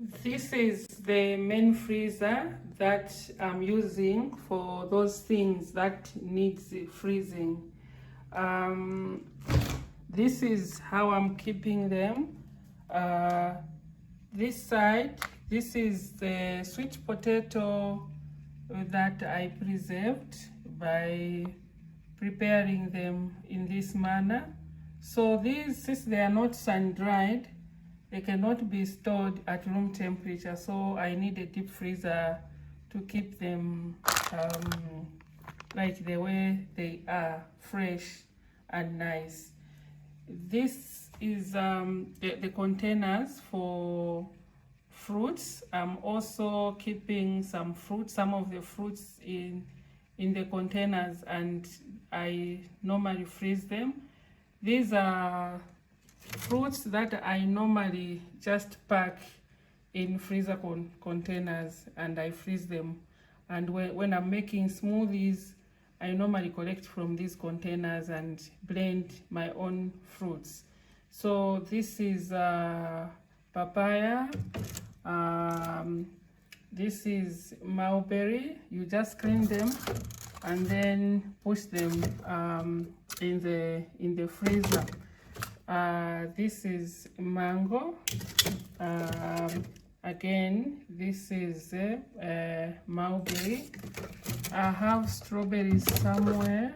This is the main freezer that I'm using for those things that needs freezing. This is how I'm keeping them. This side, this is the sweet potato that I preserved by preparing them in this manner. So these, since they are not sun-dried, they cannot be stored at room temperature, so I need a deep freezer to keep them like the way they are, fresh and nice. This is the containers for fruits. I'm also keeping some fruits, some of the fruits in the containers, and I normally freeze them. These are fruits that I normally just pack in freezer containers and I freeze them. And when I'm making smoothies, I normally collect from these containers and blend my own fruits. So this is papaya. This is mulberry. You just clean them and then push them in the freezer. This is mango. Again, this is mulberry. I have strawberries somewhere.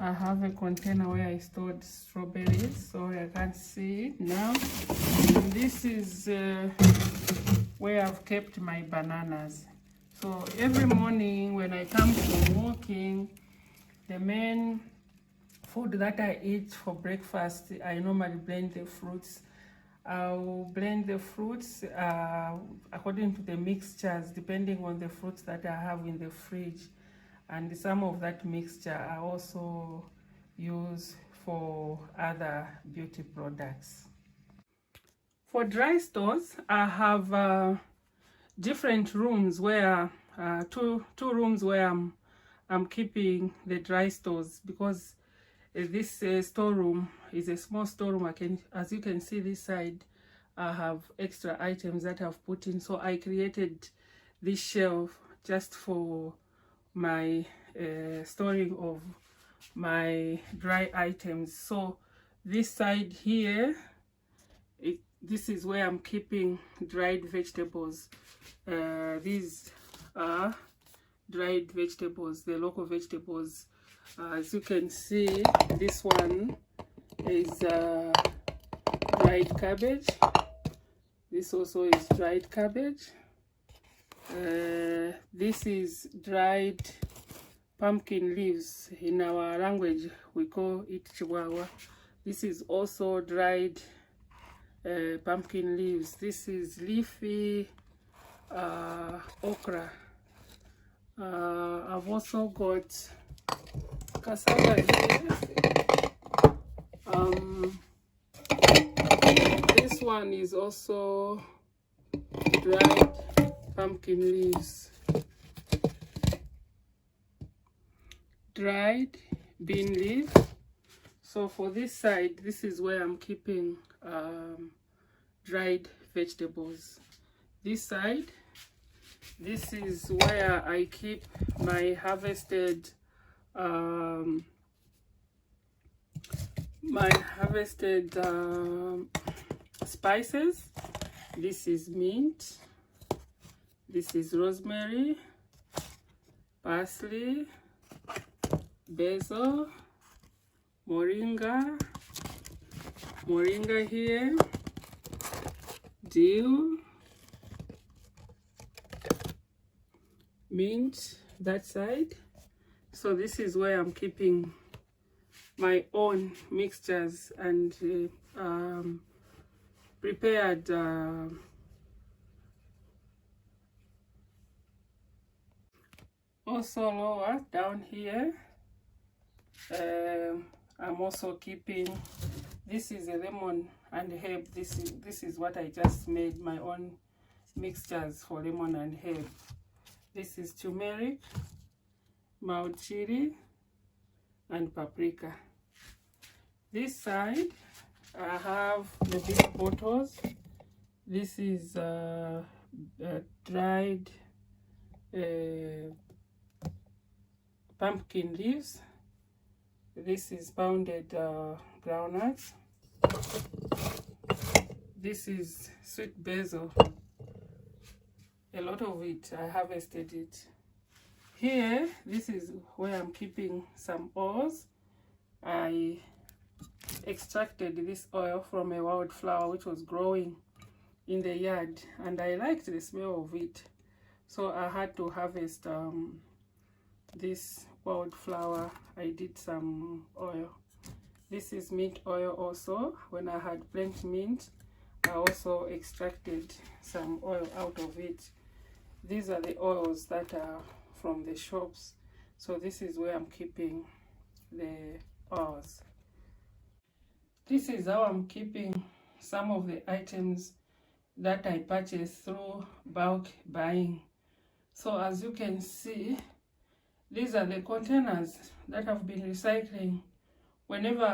I have a container where I stored strawberries, so I can't see it now. And this is where I've kept my bananas. So every morning when I come from walking, the main food that I eat for breakfast, I normally blend the fruits. I'll blend the fruits according to the mixtures, depending on the fruits that I have in the fridge. And some of that mixture I also use for other beauty products. For dry stores, I have different rooms where, two rooms where I'm keeping the dry stores, because this storeroom is a small storeroom. As you can see this side, I have extra items that I've put in. So I created this shelf just for my storing of my dry items. So this side here, this is where I'm keeping dried vegetables. These are dried vegetables, the local vegetables. As you can see, this one is dried cabbage. This also is dried cabbage. This is dried pumpkin leaves. In our language, we call it chihuahua. This is also dried pumpkin leaves. This is leafy okra. I've also got cassava here. This one is also dried pumpkin leaves. Dried bean leaf. So for this side, this is where I'm keeping dried vegetables. This side, this is where I keep my harvested spices. This is mint. This is rosemary, parsley, basil, moringa here, dill, mint that side. So this is where I'm keeping my own mixtures and prepared also lower down here. I'm also keeping, this is a lemon and herb. This is what I just made, my own mixtures for lemon and herb. This is turmeric, mild chili, and paprika. This side, I have the big bottles. This is dried pumpkin leaves. This is pounded groundnuts. This is sweet basil. A lot of it, I harvested it. Here, this is where I'm keeping some oils. I extracted this oil from a wildflower which was growing in the yard, and I liked the smell of it, so I had to harvest this wildflower. I did some oil. This is mint oil also. When I had plenty mint, I also extracted some oil out of it. These are the oils that are from the shops, so this is where I'm keeping the oils. This is how I'm keeping some of the items that I purchased through bulk buying. So as you can see, these are the containers that I've been recycling. Whenever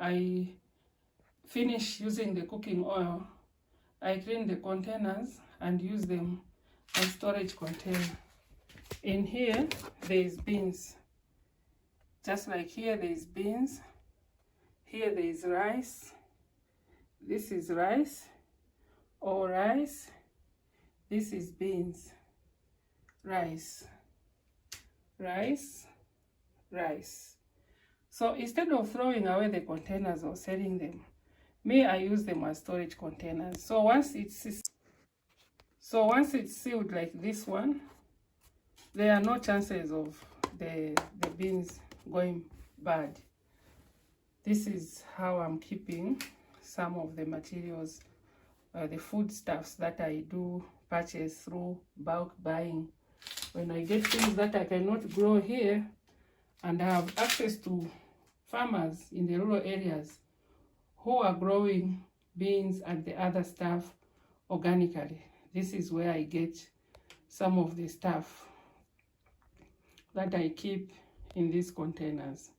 I finish using the cooking oil, I clean the containers and use them as storage container. In here, there is beans. Just like here, there is beans. Here there is rice. This is rice or rice. This is beans. Rice. Rice. Rice. So instead of throwing away the containers or selling them, I use them as storage containers. So once it's sealed like this one, there are no chances of the beans going bad. This is how I'm keeping some of the materials, the foodstuffs that I do purchase through bulk buying. When I get things that I cannot grow here and I have access to farmers in the rural areas who are growing beans and the other stuff organically, this is where I get some of the stuff that I keep in these containers.